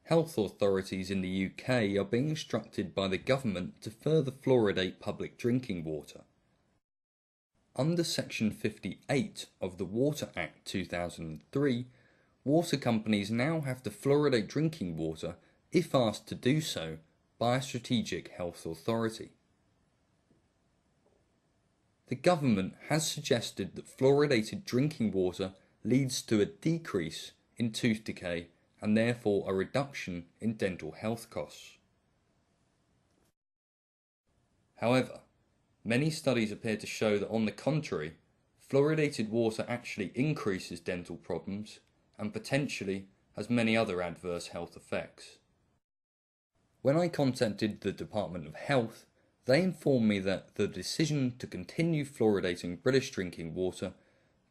Health authorities in the UK are being instructed by the government to further fluoridate public drinking water. Under Section 58 of the Water Act 2003, water companies now have to fluoridate drinking water if asked to do so by a strategic health authority. The government has suggested that fluoridated drinking water leads to a decrease in tooth decay and therefore a reduction in dental health costs. However, many studies appear to show that on the contrary, fluoridated water actually increases dental problems and potentially has many other adverse health effects. When I contacted the Department of Health, they informed me that the decision to continue fluoridating British drinking water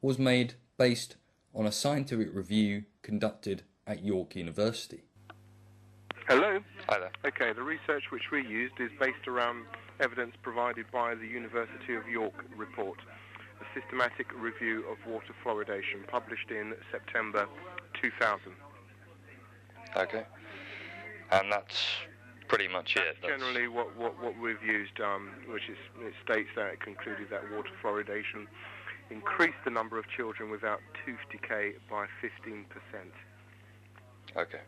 was made based on a scientific review conducted at York University. Hello. Hi there. Okay, the research which we used is based around evidence provided by the University of York report, a systematic review of water fluoridation, published in September 2000. Okay. And that's pretty much it. That's generally what we've used, which is, it states that it concluded that water fluoridation increased the number of children without tooth decay by 15%. Okay.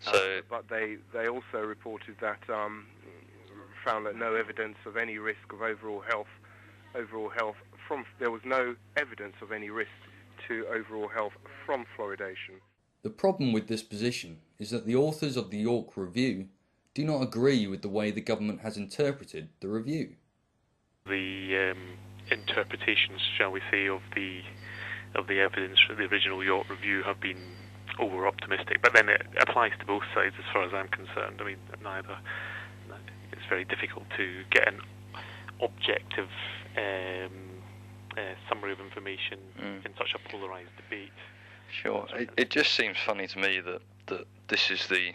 So, but they also reported that found that no evidence of any risk of overall health from, there was no evidence of any risk to overall health from fluoridation. The problem with this position is that the authors of the York Review do not agree with the way the government has interpreted the review. The interpretations, shall we say, of the evidence from the original York Review have been over-optimistic, but then it applies to both sides as far as I'm concerned. I mean, neither. It's very difficult to get an objective summary of information in such a polarised debate. Sure. It just seems funny to me that this is the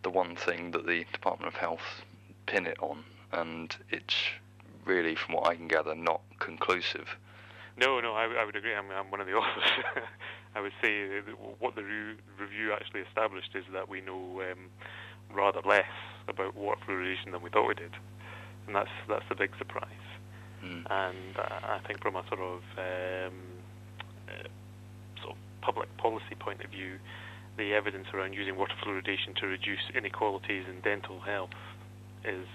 one thing that the Department of Health pin it on, and it's really, from what I can gather, not conclusive. No, I would agree. I'm one of the authors. I would say what the review actually established is that we know rather less about water fluoridation than we thought we did, and that's the big surprise. And I think from a sort of public policy point of view, the evidence around using water fluoridation to reduce inequalities in dental health is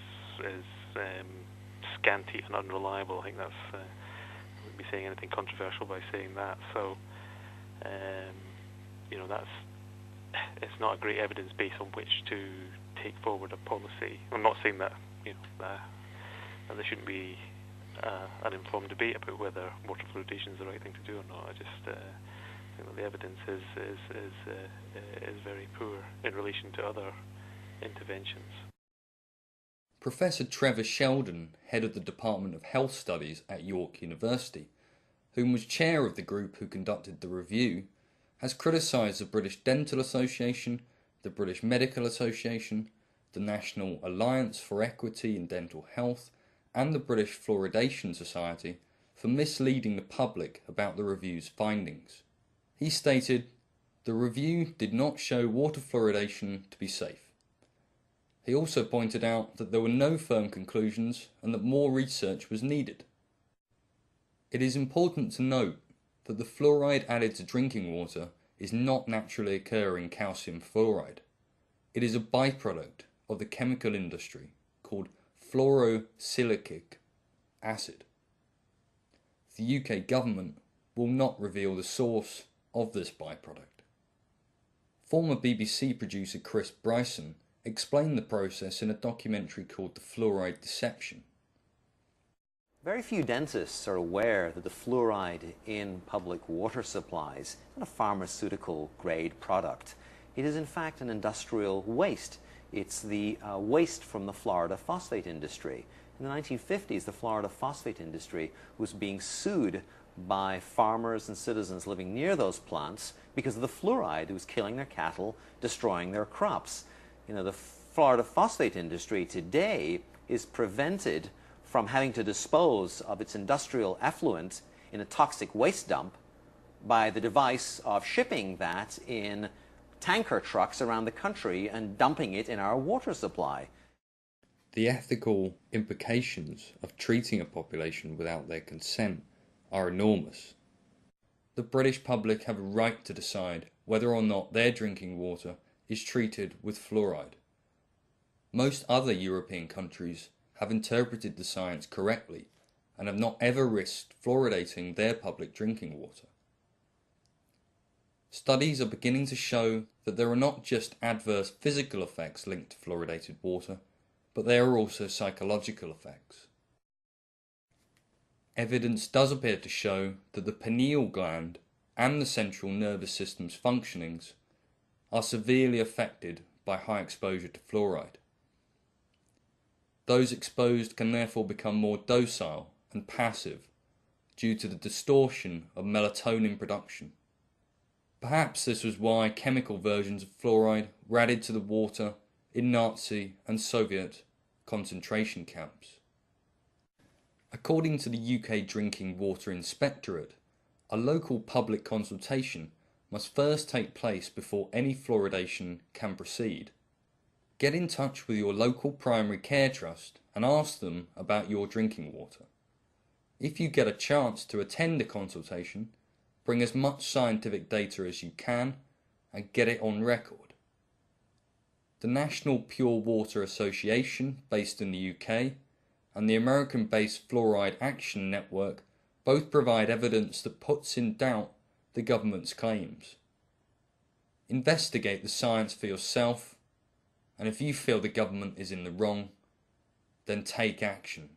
scanty and unreliable. I think that's I wouldn't be saying anything controversial by saying that. So, it's not a great evidence base on which to take forward a policy. I'm not saying that that there shouldn't be an informed debate about whether water fluoridation is the right thing to do or not. I just think that the evidence is very poor in relation to other interventions. Professor Trevor Sheldon, head of the Department of Health Studies at York University, whom was chair of the group who conducted the review, has criticised the British Dental Association, the British Medical Association, the National Alliance for Equity in Dental Health, and the British Fluoridation Society for misleading the public about the review's findings. He stated, "The review did not show water fluoridation to be safe." He also pointed out that there were no firm conclusions and that more research was needed. It is important to note that the fluoride added to drinking water is not naturally occurring calcium fluoride. It is a byproduct of the chemical industry called fluorosilicic acid. The UK government will not reveal the source of this byproduct. Former BBC producer Chris Bryson explained the process in a documentary called The Fluoride Deception. Very few dentists are aware that the fluoride in public water supplies is not a pharmaceutical grade product. It is in fact an industrial waste. It's the waste from the Florida phosphate industry. In the 1950s, the Florida phosphate industry was being sued by farmers and citizens living near those plants because of the fluoride that was killing their cattle, destroying their crops. You know, the Florida phosphate industry today is prevented from having to dispose of its industrial effluent in a toxic waste dump by the device of shipping that in tanker trucks around the country and dumping it in our water supply. The ethical implications of treating a population without their consent are enormous. The British public have a right to decide whether or not their drinking water is treated with fluoride. Most other European countries have interpreted the science correctly and have not ever risked fluoridating their public drinking water. Studies are beginning to show that there are not just adverse physical effects linked to fluoridated water, but there are also psychological effects. Evidence does appear to show that the pineal gland and the central nervous system's functionings are severely affected by high exposure to fluoride. Those exposed can therefore become more docile and passive due to the distortion of melatonin production. Perhaps this was why chemical versions of fluoride were added to the water in Nazi and Soviet concentration camps. According to the UK Drinking Water Inspectorate, a local public consultation must first take place before any fluoridation can proceed. Get in touch with your local primary care trust and ask them about your drinking water. If you get a chance to attend a consultation, bring as much scientific data as you can and get it on record. The National Pure Water Association, based in the UK, and the American-based Fluoride Action Network both provide evidence that puts in doubt the government's claims. Investigate the science for yourself, and if you feel the government is in the wrong, then take action.